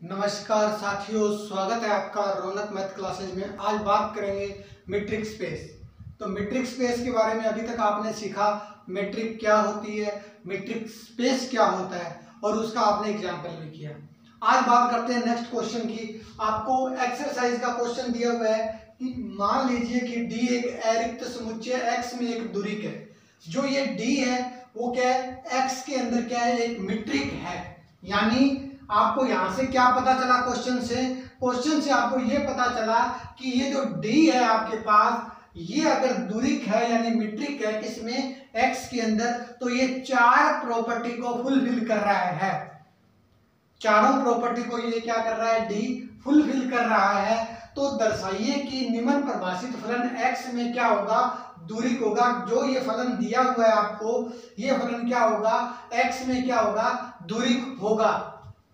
नमस्कार साथियों, स्वागत है आपका रौनक मैथ क्लासेज में। आज बात करेंगे मीट्रिक स्पेस। तो मीट्रिक स्पेस के बारे में अभी तक आपने सीखा, मीट्रिक क्या होती है, मीट्रिक स्पेस क्या होता है और उसका आपने एग्जाम्पल भी किया। आज बात करते हैं नेक्स्ट क्वेश्चन की। आपको एक्सरसाइज का क्वेश्चन दिया हुआ है कि मान लीजिए कि डी एक अरिक्त समुच्चय एक्स में एक दुरिक है। जो ये डी है वो क्या है, एक्स के अंदर क्या है, एक मीट्रिक है। यानी आपको यहां से क्या पता चला, क्वेश्चन से आपको ये पता चला कि ये जो डी है आपके पास, ये अगर दुरिक है यानी मीट्रिक है किसमें, एक्स के अंदर, तो ये चार प्रॉपर्टी को फुलफिल कर रहा है। चारों प्रॉपर्टी को ये क्या कर रहा है, डी फुलफिल कर रहा है। तो दर्शाइए कि निम्न परिभाषित फलन एक्स में क्या होगा, दुरिक होगा। जो ये फलन दिया हुआ है आपको, ये फलन क्या होगा, एक्स में क्या होगा, दुरिक होगा।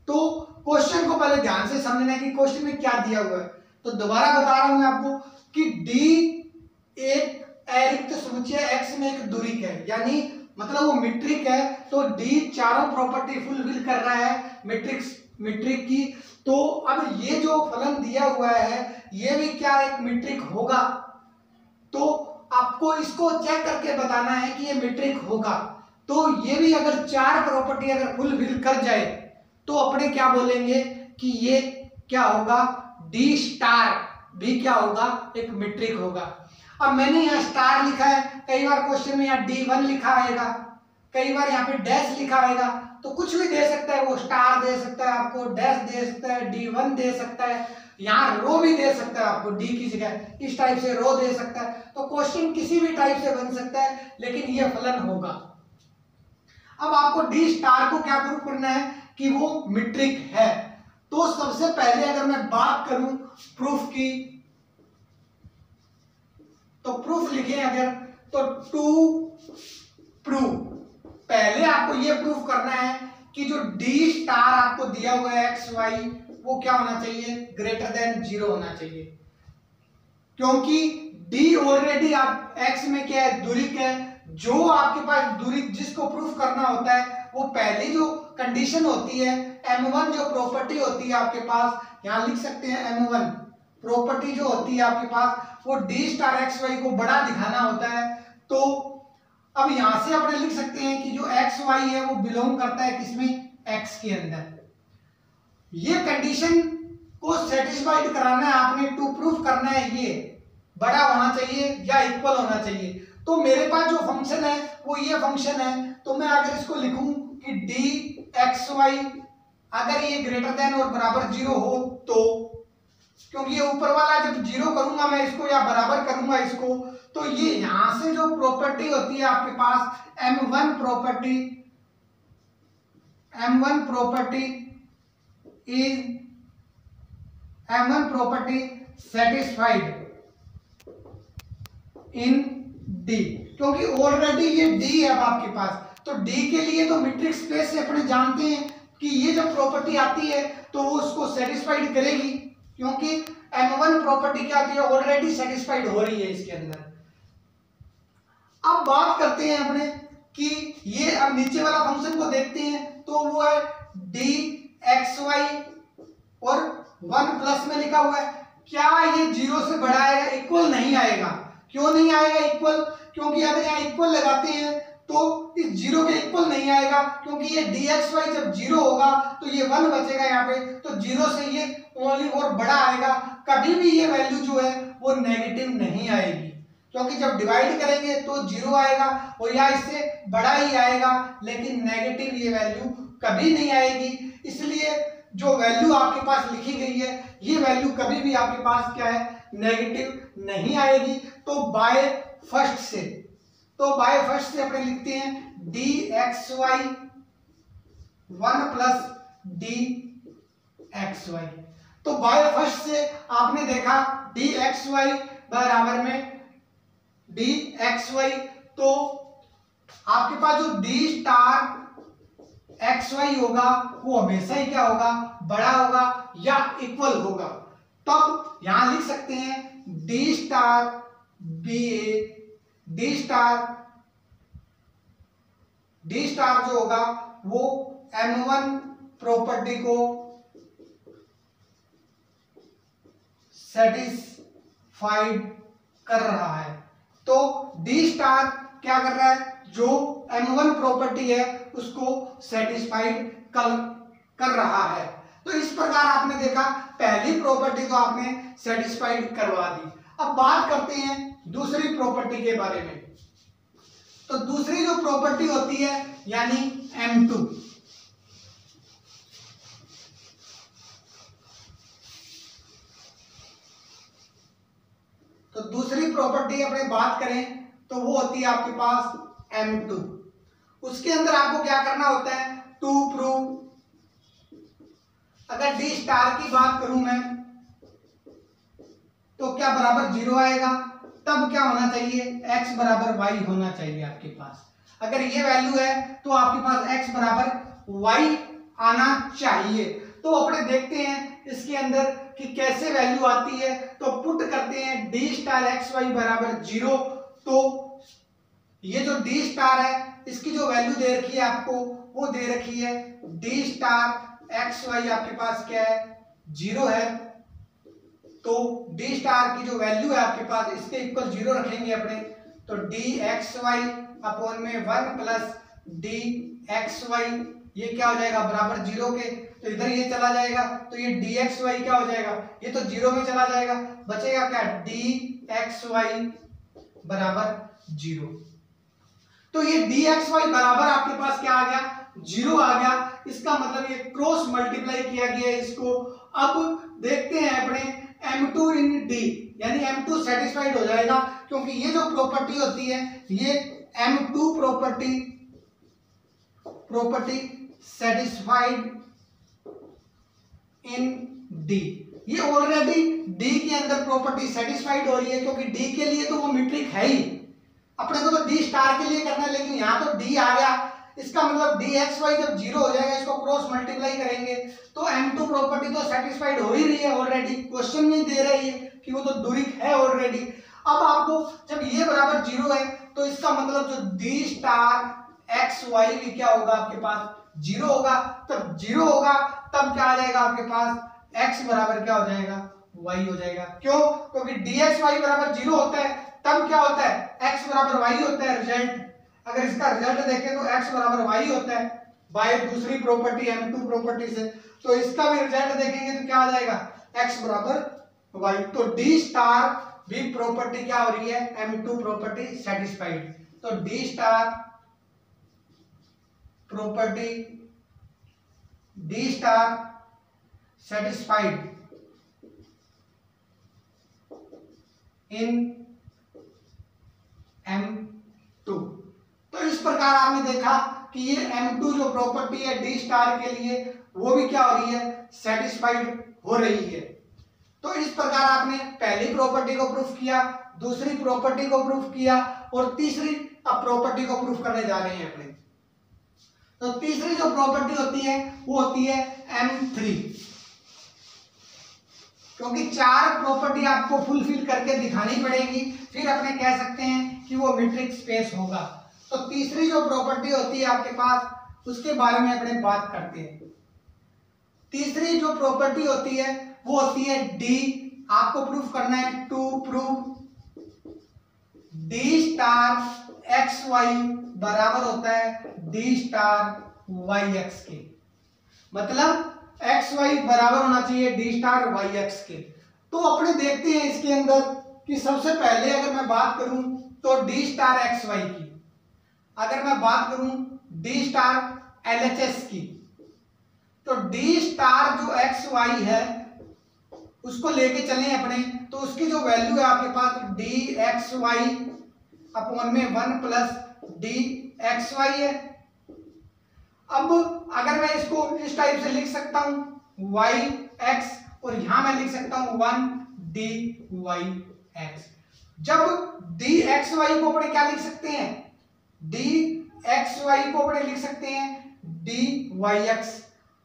तो क्वेश्चन को पहले ध्यान से समझना है कि क्वेश्चन में क्या दिया हुआ है। तो दोबारा बता रहा हूं मैं आपको कि डी एक अरिक्त समुच्चय एक्स में एक दुरिक है, यानी मतलब वो मीट्रिक है। तो डी चारों प्रॉपर्टी फुलफिल कर रहा है मीट्रिक की। तो अब ये जो फलन दिया हुआ है ये भी क्या एक मीट्रिक होगा। तो आपको इसको चेक करके बताना है कि ये मीट्रिक होगा। तो ये भी अगर चार प्रॉपर्टी अगर फुलफिल कर जाए तो अपने क्या बोलेंगे कि ये क्या होगा, डी स्टार भी क्या होगा, एक मीट्रिक होगा। अब मैंने यहाँ स्टार लिखा है, कई बार क्वेश्चन में यहाँ D1 लिखा आएगा, कई बार यहाँ पे डैश लिखा आएगा। तो कुछ भी दे सकता है, वो स्टार दे सकता है आपको, डैश दे सकता है, D1 दे सकता है, यहाँ रो भी दे सकता है आपको, डी की जगह इस टाइप से रो दे सकता है। तो क्वेश्चन किसी भी टाइप से बन सकता है, लेकिन ये फलन होगा। अब आपको डी स्टार को क्या प्रूफ करना है कि वो मीट्रिक है। तो सबसे पहले अगर मैं बात करूं प्रूफ की, तो प्रूफ लिखें अगर, तो टू प्रूव, पहले आपको ये प्रूफ करना है कि जो डी स्टार आपको दिया हुआ है एक्स वाई, वो क्या होना चाहिए, ग्रेटर देन 0 होना चाहिए। क्योंकि डी ऑलरेडी आप एक्स में क्या है, दुरिक है। जो आपके पास दुरिक जिसको प्रूफ करना होता है, वो पहली जो कंडीशन होती है, M1 जो प्रॉपर्टी होती है आपके पास, यहां लिख सकते हैं M1 प्रॉपर्टी जो होती है आपके पास, वो डी स्टार एक्स वाई को बड़ा दिखाना होता है। तो अब यहां से अपने लिख सकते हैं कि जो एक्स वाई है वो बिलोंग करता है किसमें, एक्स के अंदर। ये कंडीशन को सेटिस्फाइड कराना है आपने, टू प्रूफ करना है ये बड़ा होना चाहिए या इक्वल होना चाहिए। तो मेरे पास जो फंक्शन है वो ये फंक्शन है। तो मैं अगर इसको लिखूं कि डी एक्स वाई अगर ये ग्रेटर देन और बराबर 0 हो, तो क्योंकि ये ऊपर वाला जब 0 करूंगा मैं इसको या बराबर करूंगा इसको, तो ये यहां से जो प्रॉपर्टी होती है आपके पास M1 property satisfied in D, क्योंकि ऑलरेडी ये डी है अब आपके पास। तो डी के लिए तो मीट्रिक स्पेस से अपने जानते हैं कि ये जब प्रॉपर्टी आती है तो वो उसको सेटिस्फाइड करेगी, क्योंकि M1 प्रॉपर्टी क्या होती है, ऑलरेडी सेटिस्फाइड हो रही है इसके अंदर। अब बात करते हैं अपने कि ये, अब नीचे वाला फंक्शन को देखते हैं, तो वो है डी एक्स वाई और 1 प्लस में लिखा हुआ है। क्या ये 0 से बड़ा आएगा, इक्वल नहीं आएगा। क्यों नहीं आएगा इक्वल, क्योंकि अगर यहाँ इक्वल लगाते हैं तो इस 0 के इक्वल नहीं आएगा, क्योंकि ये dxy जब 0 होगा तो ये 1 बचेगा यहाँ पे। तो 0 से ये ओनली और बड़ा आएगा। कभी भी ये वैल्यू जो है वो नेगेटिव नहीं आएगी, क्योंकि जब डिवाइड करेंगे तो 0 आएगा और या इससे बड़ा ही आएगा, लेकिन नेगेटिव ये वैल्यू कभी नहीं आएगी। इसलिए जो वैल्यू आपके पास लिखी गई है ये वैल्यू कभी भी आपके पास क्या है, नेगेटिव नहीं आएगी। तो बाय फर्स्ट से अपने लिखते हैं D X Y 1 plus D X Y. तो बाय फर्स्ट से आपने देखा डी एक्स वाई बराबर में डी एक्स वाई, तो आपके पास जो डी स्टार एक्स वाई होगा वो हमेशा ही क्या होगा, बड़ा होगा या इक्वल होगा। तब यहां लिख सकते हैं डी स्टार बी ए, डी स्टार जो होगा वो M1 प्रॉपर्टी को सेटिस्फाइड कर रहा है। तो डी स्टार क्या कर रहा है, जो M1 प्रॉपर्टी है उसको सेटिस्फाइड कर रहा है। तो इस प्रकार आपने देखा पहली प्रॉपर्टी तो आपने सेटिस्फाइड करवा दी। अब बात करते हैं दूसरी प्रॉपर्टी के बारे में। तो दूसरी जो प्रॉपर्टी होती है यानी M2, तो दूसरी प्रॉपर्टी अपने बात करें तो वो होती है आपके पास M2। उसके अंदर आपको क्या करना होता है, टू प्रूव, अगर डी स्टार की बात करूं मैं तो क्या बराबर 0 आएगा, तब क्या होना चाहिए, x बराबर y होना चाहिए आपके पास। अगर ये वैल्यू है तो आपके पास x बराबर y आना चाहिए। तो अपने देखते हैं इसके अंदर कि कैसे वैल्यू आती है। तो पुट करते हैं डी स्टार एक्स वाई बराबर 0। तो ये जो डी स्टार है इसकी जो वैल्यू दे रखी है आपको, वो दे रखी है डी स्टार एक्स वाई आपके पास क्या है, 0 है। तो डी स्टार की जो वैल्यू है आपके पास इसके इक्वल 0 रखेंगे अपने। तो डी एक्स वाई अपॉन में 1 प्लस डी एक्स वाई, ये क्या हो जाएगा बराबर 0 के। तो इधर ये चला जाएगा तो ये डी एक्स वाई क्या हो जाएगा, ये तो 0 में चला जाएगा, बचेगा क्या डी एक्स वाई बराबर 0। तो ये डी एक्स वाई बराबर आपके पास क्या आ गया, 0 आ गया। इसका मतलब ये क्रॉस मल्टीप्लाई किया गया है इसको। अब देखते हैं अपने M2 इन D, यानी M2 सेटिस्फाइड हो जाएगा क्योंकि ये जो प्रॉपर्टी होती है ये M2 property satisfied in D, ये ऑलरेडी D के अंदर प्रॉपर्टी सेटिस्फाइड हो रही है क्योंकि D के लिए तो वो मीट्रिक है ही, अपने को तो D स्टार के लिए करना है, लेकिन यहाँ तो D आ गया। इसका मतलब डी एक्स वाई जब 0 हो जाएगा इसको क्रॉस मल्टीप्लाई करेंगे तो M2 प्रॉपर्टी तो सेटिस्फाइड हो ही रही है ऑलरेडी, क्वेश्चन में दे रही है कि वो तो दूरिक है ऑलरेडी। अब आपको जब ये बराबर 0 है तो इसका मतलब जो डी स्टार एक्स वाई भी क्या होगा आपके पास 0 होगा। तब 0 होगा तब क्या आ जाएगा आपके पास, x बराबर क्या हो जाएगा, y हो जाएगा। क्यों, क्योंकि डी एक्स वाई बराबर 0 होता है तब क्या होता है, x बराबर y होता है रिजल्ट। अगर इसका रिजल्ट देखें तो x बराबर y होता है बाय दूसरी प्रॉपर्टी M2 प्रॉपर्टी से। तो इसका भी रिजल्ट देखेंगे तो क्या आ जाएगा, x बराबर y। तो डी स्टार भी प्रॉपर्टी क्या हो रही है, M2 प्रॉपर्टी सेटिस्फाइड। तो D star property, D star satisfied in M2। तो इस प्रकार आपने देखा कि ये M2 जो प्रॉपर्टी है डी स्टार के लिए वो भी क्या हो रही है, सेटिस्फाइड हो रही है। तो इस प्रकार आपने पहली प्रॉपर्टी को प्रूफ किया, दूसरी प्रॉपर्टी को प्रूफ किया और तीसरी अब प्रॉपर्टी को प्रूफ करने जा रहे हैं अपने। तो तीसरी जो प्रॉपर्टी होती है वो होती है M3, क्योंकि 4 प्रॉपर्टी आपको फुलफिल करके दिखानी पड़ेगी फिर अपने कह सकते हैं कि वो मीट्रिक स्पेस होगा। तो तीसरी जो प्रॉपर्टी होती है आपके पास उसके बारे में अपने बात करते हैं। तीसरी जो प्रॉपर्टी होती है वो होती है डी, आपको प्रूफ करना है to prove D star X Y बराबर होता है डी स्टार वाई एक्स के। मतलब एक्स वाई बराबर होना चाहिए डी स्टार वाई एक्स के। तो अपने देखते हैं इसके अंदर कि सबसे पहले अगर मैं बात करूं तो डी स्टार एक्स वाई की, अगर मैं बात करूं डी स्टार एलएचएस की, तो डी स्टार जो एक्स वाई है उसको लेके चलें अपने, तो उसकी जो वैल्यू है आपके पास डी एक्स वाई अपॉन में 1 प्लस डी एक्स वाई है। अब अगर मैं इसको इस टाइप से लिख सकता हूं वाई एक्स और यहां मैं लिख सकता हूं 1 डी वाई एक्स। जब डी एक्स वाई को अपने क्या लिख सकते हैं, डी एक्स वाई को अपने लिख सकते हैं डी वाई एक्स।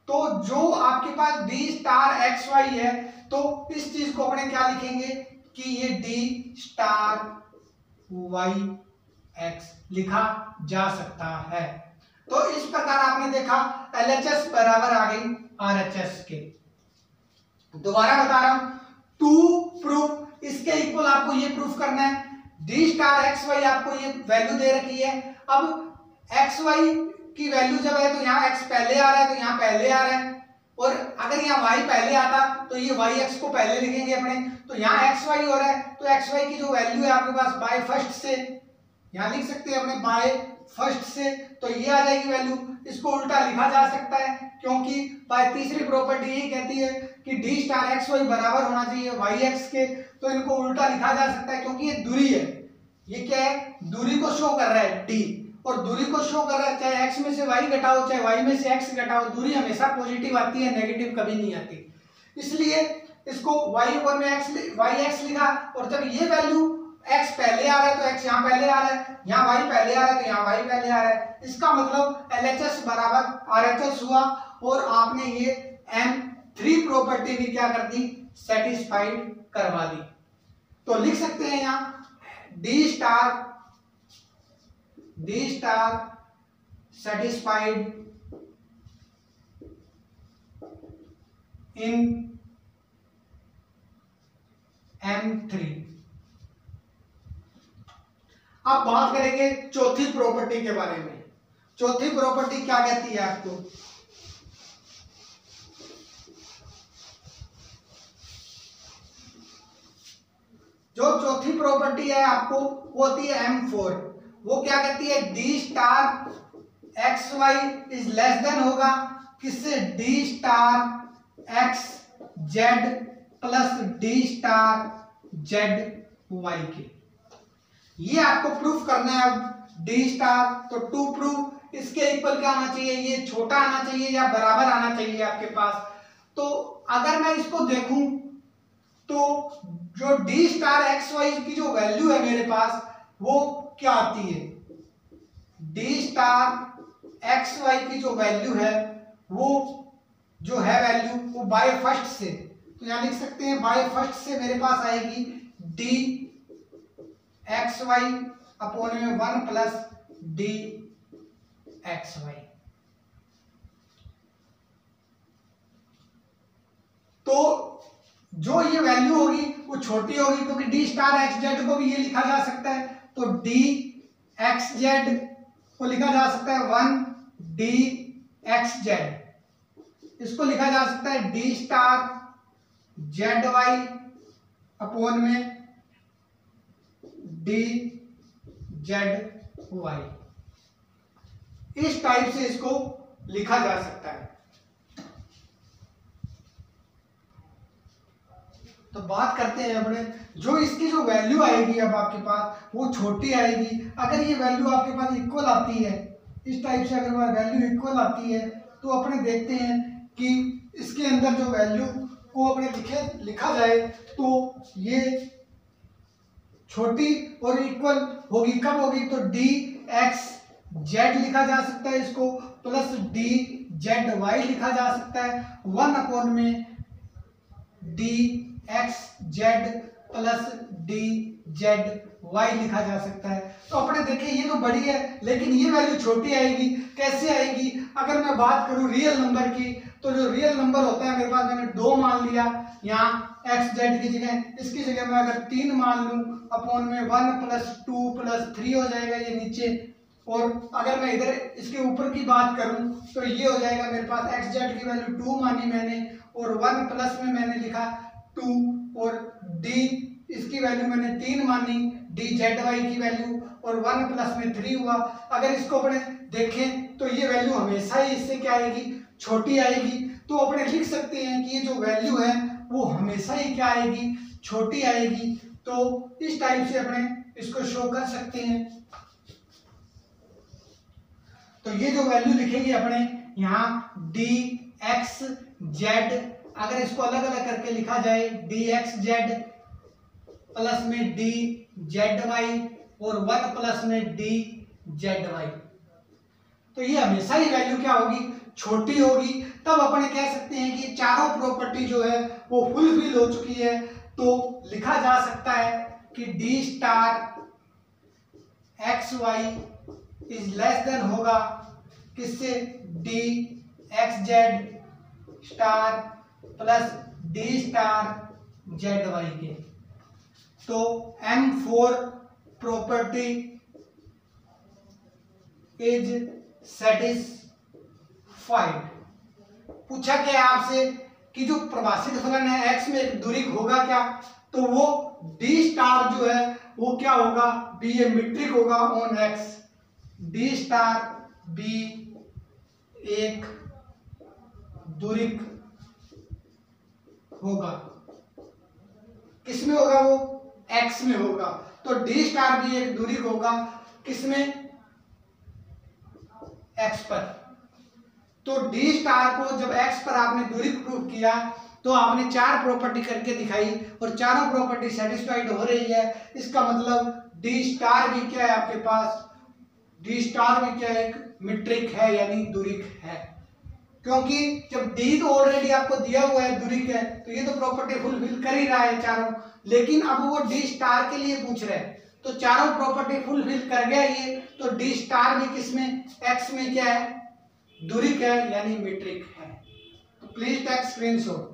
तो जो आपके पास डी स्टार एक्स वाई है तो इस चीज को अपने क्या लिखेंगे कि ये डी स्टार वाई एक्स लिखा जा सकता है। तो इस प्रकार आपने देखा एलएचएस बराबर आ गई आरएचएस के। दोबारा बता रहा हूं, टू इसके इक्वल आपको ये प्रूफ करना है। डी स्टार एक्स वाई आपको ये वैल्यू दे रखी है। अब एक्स वाई की वैल्यू जब है तो यहाँ एक्स पहले आ रहा है तो यहाँ पहले आ रहा है, और अगर यहाँ वाई पहले आता तो ये वाई एक्स को पहले लिखेंगे अपने। तो यहाँ एक्स वाई हो रहा है तो एक्स वाई की जो वैल्यू है आपके पास बाय फर्स्ट से यहाँ लिख सकते हैं अपने बाय फर्स्ट से, तो ये आ जाएगी वैल्यू। इसको उल्टा लिखा जा सकता है क्योंकि बाय तीसरी प्रॉपर्टी यही कहती है कि डी स्टार एक्स वाई बराबर होना चाहिए वाई एक्स के, तो इनको उल्टा लिखा जा सकता है क्योंकि ये दूरी है। ये क्या है, दूरी को शो कर रहा है डी, और दूरी को शो कर रहा है चाहे एक्स में से वाई घटाओ चाहे वाई में से एक्स घटाओ, दूरी हमेशा पॉजिटिव आती है, नेगेटिव कभी नहीं आती। इसलिए इसको वाई ओवर में वाई एक्स लिखा, और जब ये वैल्यू x पहले आ रहा है तो x यहाँ पहले आ रहा है, यहाँ y पहले आ रहा है तो यहाँ y पहले आ रहा है। इसका मतलब LHS बराबर RHS हुआ, और आपने ये M3 प्रॉपर्टी भी क्या कर दी, सेटिस्फाइड करवा दी। तो लिख सकते हैं यहाँ D star satisfied in M3। अब बात करेंगे चौथी प्रॉपर्टी के बारे में। चौथी प्रॉपर्टी क्या कहती है आपको, जो चौथी प्रॉपर्टी है आपको वो होती है M4। वो क्या कहती है, D star X Y is less than होगा किससे, D star X Z plus D star Z Y के। ये आपको प्रूफ करना है। अब डी स्टार तो टू प्रूफ इसके इक्वल क्या आना चाहिए, ये छोटा आना चाहिए या बराबर आना चाहिए आपके पास। तो अगर मैं इसको देखूं तो जो डी स्टार एक्स वाई की जो वैल्यू है मेरे पास वो क्या आती है, डी स्टार एक्स वाई की जो वैल्यू है वो जो है वैल्यू वो बाय फर्स्ट से, तो यहां लिख सकते हैं बाय फर्स्ट से मेरे पास आएगी डी एक्स वाई अपॉन में 1 प्लस डी एक्स वाई। तो जो ये वैल्यू होगी वो छोटी होगी क्योंकि डी स्टार एक्स जेड को भी ये लिखा जा सकता है, तो डी एक्स जेड को लिखा जा सकता है 1 डी एक्स जेड। इसको लिखा जा सकता है D star Z Y upon में डी जेड वाई। इस टाइप से इसको लिखा जा सकता है। तो बात करते हैं अपने, जो इसकी जो वैल्यू आएगी अब आपके पास वो छोटी आएगी। अगर ये वैल्यू आपके पास इक्वल आती है, इस टाइप से अगर वैल्यू इक्वल आती है तो अपने देखते हैं कि इसके अंदर जो वैल्यू को अपने लिखा जाए तो ये छोटी और इक्वल होगी। कब होगी, तो डी एक्स जेड लिखा जा सकता है इसको, प्लस डी जेड वाई लिखा जा सकता है 1 अपॉन में D X Z plus D Z Y लिखा जा सकता है। तो अपने देखें ये तो बड़ी है लेकिन ये वैल्यू छोटी आएगी। कैसे आएगी, अगर मैं बात करूं रियल नंबर की, तो जो रियल नंबर होता है मेरे पास, मैंने 2 मान लिया यहाँ एक्स जेड की जगह, इसकी जगह मैं अगर 3 मान लूं अपॉन में 1 प्लस 2 प्लस 3 हो जाएगा ये नीचे, और अगर मैं इधर इसके ऊपर की बात करूं तो ये हो जाएगा मेरे पास एक्स जेड की वैल्यू 2 मानी मैंने, और 1 प्लस में मैंने लिखा 2, और डी इसकी वैल्यू मैंने 3 मानी, डी जेड वाई की वैल्यू, और 1 प्लस में 3 हुआ। अगर इसको अपने देखें तो ये वैल्यू हमेशा ही इससे क्या आएगी, छोटी आएगी। तो अपने लिख सकते हैं कि ये जो वैल्यू है वो हमेशा ही क्या आएगी, छोटी आएगी। तो इस टाइप से अपने इसको शो कर सकते हैं। तो ये जो वैल्यू लिखेंगे अपने यहाँ डी एक्स जेड, अगर इसको अलग अलग करके लिखा जाए डी एक्स जेड प्लस में डी जेड वाई और 1 प्लस में डी जेड वाई, तो ये हमेशा ही वैल्यू क्या होगी, छोटी होगी। तब अपन कह सकते हैं कि चारों प्रॉपर्टी जो है वो फुलफिल हो चुकी है। तो लिखा जा सकता है कि D star X Y is less than होगा किससे, D X Z star plus D star Z Y के। तो M4 प्रॉपर्टी इज सेटिस्फाइड। पूछा क्या आपसे कि जो परिभाषित फलन है x में एक दूरिक होगा क्या, तो वो d स्टार जो है वो क्या होगा, b ए मीट्रिक होगा on x, d star b एक दूरिक होगा। किसमें होगा, वो x में होगा। तो d स्टार भी एक दूरिक होगा किसमें, x पर। तो d स्टार को जब x पर आपने दूरिक प्रूव किया तो आपने 4 प्रॉपर्टी करके दिखाई और चारों प्रॉपर्टी सेटिस्फाइड हो रही है। इसका मतलब d स्टार भी क्या है आपके पास, d स्टार भी क्या है, एक मीट्रिक है यानी दूरिक है। क्योंकि जब d तो ऑलरेडी आपको दिया हुआ है दूरिक है, तो ये तो प्रॉपर्टी फुलफिल कर ही रहा है चारों, लेकिन अब वो d स्टार के लिए पूछ रहे हैं, तो चारों प्रॉपर्टी फुलफिल कर गया ये, तो d स्टार भी किसमें, x में क्या है, दूरिक है यानी मीट्रिक है। तो प्लीज टेक स्क्रीनशॉट।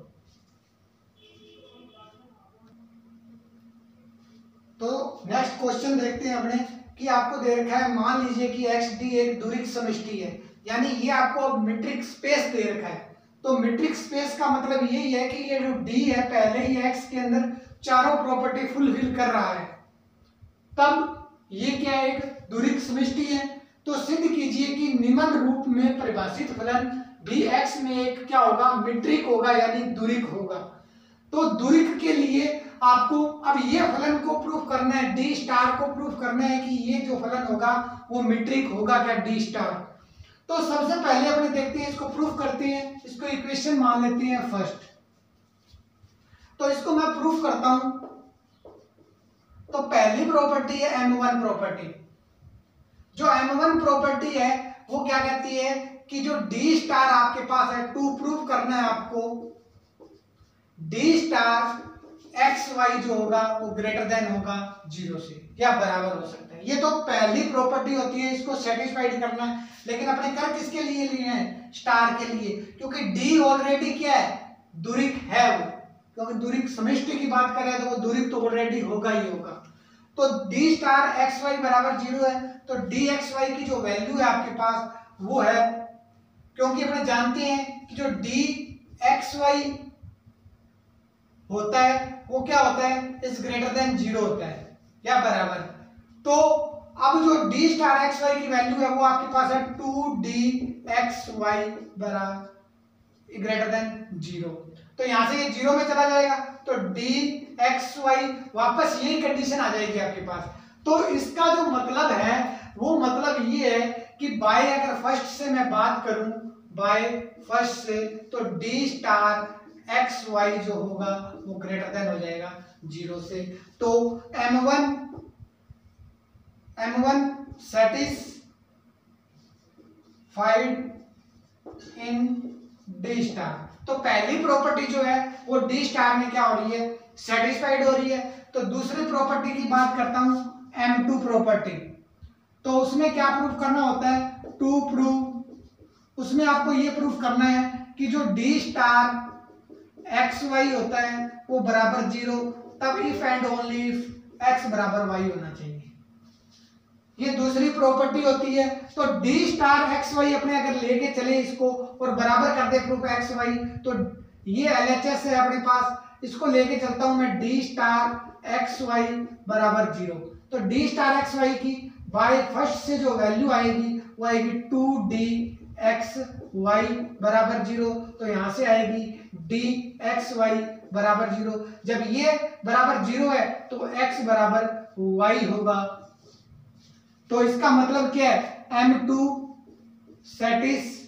तो नेक्स्ट क्वेश्चन देखते हैं अपने कि आपको दे रखा है, मान लीजिए कि XD एक दूरिक समष्टि है, यानी ये आपको मीट्रिक स्पेस दे रखा है। तो मीट्रिक स्पेस का मतलब यही है कि ये जो D है पहले ही X के अंदर चारों प्रॉपर्टी फुलफिल कर रहा है, तब ये क्या है, एक दूरिक समष्टि है। तो सिद्ध कीजिए कि निम्न रूप में परिभाषित फलन भी x में एक क्या होगा, मीट्रिक होगा यानी दूरिक होगा। तो दूरिक के लिए आपको अब ये फलन को प्रूफ करना है, d स्टार को प्रूफ करना है कि ये जो फलन होगा वो मीट्रिक होगा क्या, d स्टार। तो सबसे पहले अपने देखते हैं, इसको प्रूफ करते हैं, इसको इक्वेशन मान लेते हैं फर्स्ट। तो इसको मैं प्रूफ करता हूं। तो पहली प्रॉपर्टी है M1 प्रॉपर्टी। जो M1 प्रॉपर्टी है वो क्या कहती है कि जो D स्टार आपके पास है, टू प्रूफ करना है आपको, D स्टार XY जो होगा वो ग्रेटर देन होगा 0 से या बराबर हो सकता है। ये तो पहली प्रॉपर्टी होती है, इसको सेटिस्फाइड करना है, लेकिन अपने कर किसके लिए लिए हैं, स्टार के लिए, क्योंकि D ऑलरेडी क्या है, दूरिक है वो, क्योंकि दूरिक समष्टि की बात कर रहे हैं तो वो दूरिक तो ऑलरेडी होगा ही होगा। तो d स्टार xy बराबर 0 है, तो dxy की जो वैल्यू है आपके पास वो है, क्योंकि अपने जानते हैं कि जो dxy होता है वो क्या होता है, इज ग्रेटर देन 0 होता है या बराबर। तो अब जो d स्टार xy की वैल्यू है वो आपके पास है 2dxy बराबर ग्रेटर देन 0। तो यहां से ये 0 में चला जाएगा, तो dxy वापस यही कंडीशन आ जाएगी आपके पास। तो इसका जो मतलब है वो मतलब ये है कि बाय, अगर फर्स्ट से मैं बात करूं, बाय फर्स्ट से, तो d स्टार xy जो होगा वो ग्रेटर देन हो जाएगा 0 से। तो M1 satisfied in d star. तो पहली प्रॉपर्टी जो है वो d स्टार में क्या हो रही है, सेटिस्फाइड हो रही है। तो दूसरी प्रॉपर्टी की बात करता हूं, M2 प्रॉपर्टी। तो उसमें क्या प्रूफ करना होता है, टू प्रूफ, उसमें आपको ये प्रूफ करना है कि जो d स्टार xy होता है वो बराबर 0, तब if and only if x बराबर y होना चाहिए। ये दूसरी प्रॉपर्टी होती है। तो d स्टार xy अपने अगर लेके चले इसको और बराबर कर दे प्रूफ xy, तो ये LHS है अपने पास, इसको लेके चलता हूं मैं d स्टार xy बराबर 0। तो d स्टार xy की बाय फर्स्ट से जो वैल्यू आएगी वो आएगी 2dxy बराबर 0। तो यहां से आएगी dxy बराबर 0। जब ये बराबर 0 है तो x बराबर y होगा। तो इसका मतलब क्या है, M2 satisfied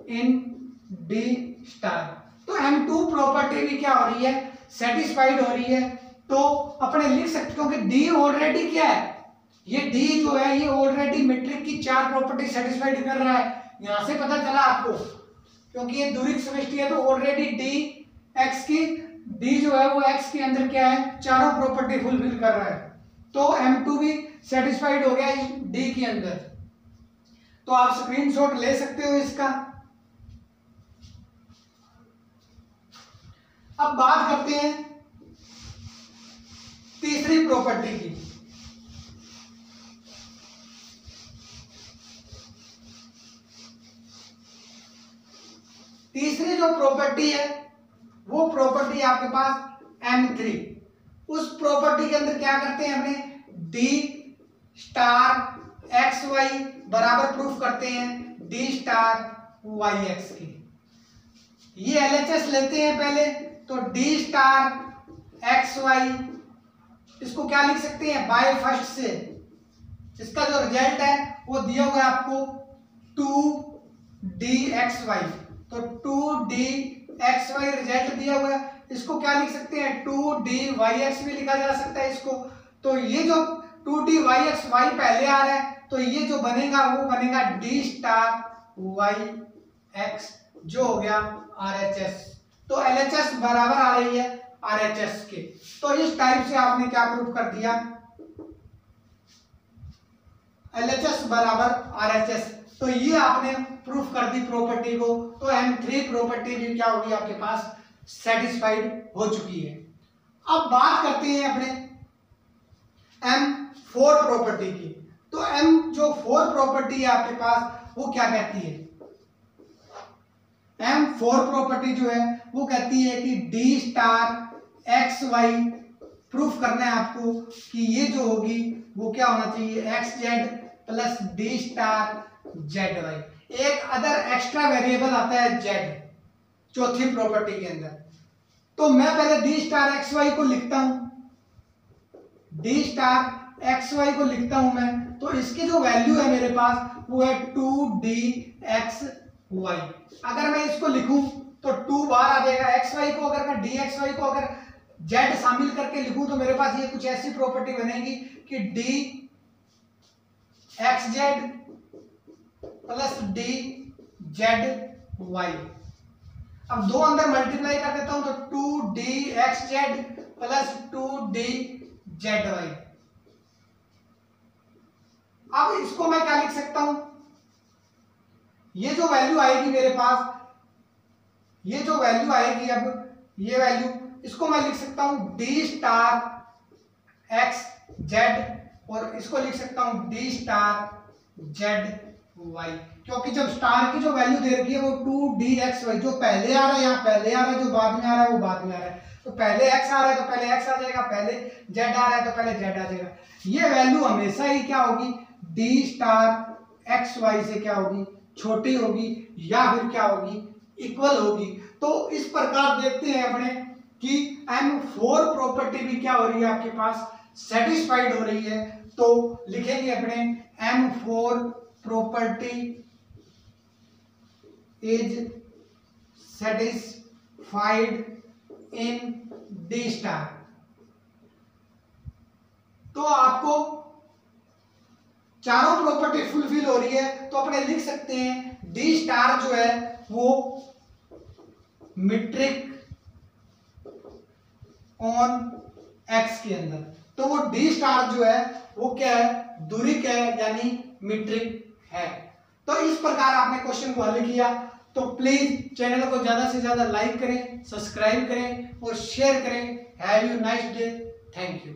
in d star. तो M2 प्रॉपर्टी भी क्या हो रही है, सेटिस्फाइड हो रही है। तो अपने लिख सकते, क्योंकि d ऑलरेडी क्या है, ये d जो है ये ऑलरेडी मीट्रिक की 4 प्रॉपर्टी सेटिस्फाइड कर रहा है। यहां से पता चला आपको, क्योंकि ये दूरिक समष्टि है तो ऑलरेडी d x की d जो है वो x के अंदर क्या है, चारों प्रॉपर्टी फुलफिल कर रहा है। तो M2 भी सेटिस्फाइड हो गया इस d के अंदर। तो आप स्क्रीनशॉट ले सकते हो इसका। अब बात करते हैं तीसरी प्रॉपर्टी की, तीसरी जो प्रॉपर्टी है वो प्रॉपर्टी आपके पास M3। उस प्रॉपर्टी के अंदर क्या करते हैं, हमने D स्टार एक्स वाई बराबर प्रूफ करते हैं D स्टार वाई एक्स की। ये LHS लेते हैं पहले, तो D स्टार एक्स वाई, इसको क्या लिख सकते हैं, बाय फर्स्ट से इसका जो रिजल्ट है वो दिया हुआ है आपको 2DXY, तो 2DXY रिजल्ट दिया हुआ है, इसको क्या लिख सकते हैं, 2DYX भी लिखा जा सकता है इसको। तो ये जो 2DYXY पहले आ रहा है, तो ये जो बनेगा वो बनेगा D स्टार YX, जो हो गया RHS। तो LHS बराबर आ रही है RHS के। तो इस टाइप से आपने क्या प्रूफ कर दिया, LHS बराबर RHS। तो ये आपने प्रूफ कर दी प्रॉपर्टी को। तो M3 प्रॉपर्टी भी क्या होगी आपके पास, सेटिस्फाइड हो चुकी है। अब बात करते हैं अपने M4 प्रॉपर्टी की। तो M जो 4 प्रॉपर्टी है आपके पास वो क्या कहती है, M4 प्रॉपर्टी जो है वो कहती है कि D star X Y proof करना है आपको कि ये जो होगी वो क्या होना चाहिए, X Z plus D star Z Y. एक अदर एक्स्ट्रा वेरिएबल आता है जेड चौथी प्रॉपर्टी के अंदर। तो मैं पहले D स्टार एक्स वाई को लिखता हूं, D स्टार एक्स वाई को लिखता हूं मैं, तो इसकी जो वैल्यू है मेरे पास वो है 2DXY। अगर मैं इसको लिखूं तो 2 बार आ जाएगा, XY को अगर मैं DXY को अगर Z शामिल करके लिखूं तो मेरे पास ये कुछ ऐसी प्रॉपर्टी बनेगी कि DXZ प्लस DZY। अब दो अंदर मल्टीप्लाई कर देता हूं तो 2DXZ प्लस 2DZY। अब इसको मैं क्या लिख सकता हूं, ये जो वैल्यू आएगी मेरे पास, ये जो वैल्यू आएगी, अब ये वैल्यू इसको मैं लिख सकता हूं D स्टार एक्स जेड और इसको लिख सकता हूं D स्टार जेड वाई, क्योंकि जब स्टार की जो वैल्यू दे रखी है वो 2DXY, जो पहले आ रहा है यहाँ पहले आ रहा है, जो बाद में आ रहा है वो बाद में आ रहा है। तो पहले x आ रहा है तो पहले x आ जाएगा, पहले z आ रहा है तो पहले z आ जाएगा। ये वैल्यू हमेशा ही क्या होगी, D स्टार एक्स वाई से क्या होगी, छोटी होगी या फिर क्या होगी, इक्वल होगी। तो इस प्रकार देखते हैं अपने कि M4 प्रॉपर्टी भी क्या हो रही है आपके पास, सेटिस्फाइड हो रही है। तो लिखेंगे अपने M4 property is satisfied in D star. तो आपको चारों प्रॉपर्टी फुलफिल हो रही है, तो अपने लिख सकते हैं D स्टार जो है वो मीट्रिक ऑन X के अंदर, तो वो D स्टार जो है वो क्या है, दूरिक है यानी मीट्रिक है। तो इस प्रकार आपने क्वेश्चन को हल किया। तो प्लीज चैनल को ज्यादा से ज्यादा लाइक करें, सब्सक्राइब करें और शेयर करें। Have you nice day, thank you.